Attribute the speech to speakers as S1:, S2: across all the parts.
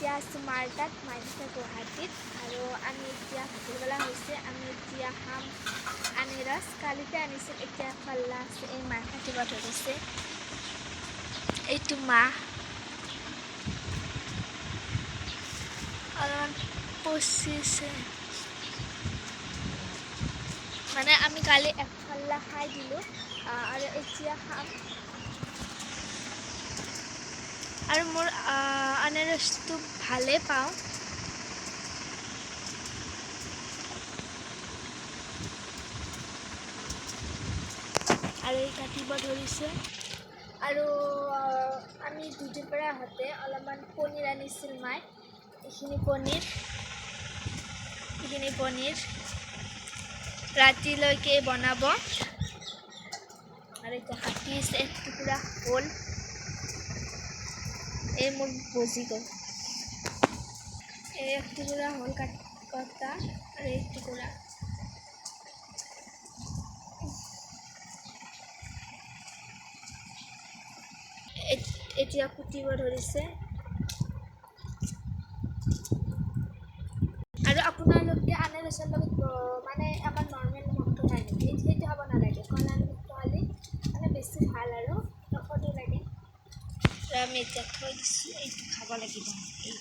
S1: এতিয়া আছোঁ মাৰ তাত, মাৰ আছে গুৱাহাটীত। আৰু আমি এতিয়া ভাটিবেলা হৈছে, আমি এতিয়া খাম আনাৰস। কালিতে আনিছিল, এতিয়া পাল্লা আছে, এই মাৰ কাটিব ধৰিছে। এইটো মাহ অলপমান পচিছে, মানে আমি কালি এক পাল্লা খাই দিলোঁ আৰু এতিয়া খাম। আৰু মোৰ আনাৰসটো ভালেই পাওঁ। আৰু এই কাটিব ধৰিছে। আৰু আমি ডিউটিৰ পৰা আহোঁতে অলপমান পনীৰ আনিছিল মায়ে। এইখিনি পনীৰ ৰাতিলৈকে বনাব। আৰু এতিয়া কাটিছে, এক টুকুৰা হ'ল। এই মোৰ বজি গ'ল, এই এক টুকুৰা হ'ল কটা, আৰু এক টুকুৰা এতিয়া কুটিব ধৰিছে। আৰু আপোনালোকে আনাৰসৰ লগত মানে আমাৰ নৰ্মেল নিমখটো খাই নেকি? সেইটো খাব নালাগে, ক'লা নিমখটো খালে মানে বেছি ভাল আৰু ঔষধো লাগে। আমি এতিয়া থৈ দিছোঁ, এইটো খাব লাগিব। এইটো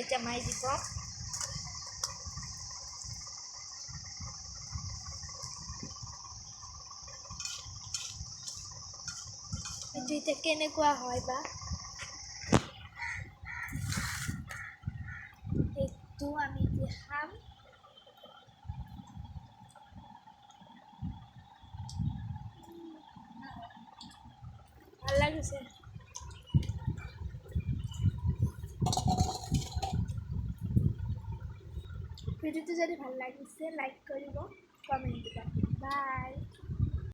S1: এতিয়া মাই দিব। এইটো এতিয়া কেনেকুৱা হয় বা, সেইটো আমি এতিয়া খাম। ভাল লাগিছে। ভিডিঅ'টো যদি ভাল লাগিছে লাইক কৰিব, কমেণ্ট দিব। বাই।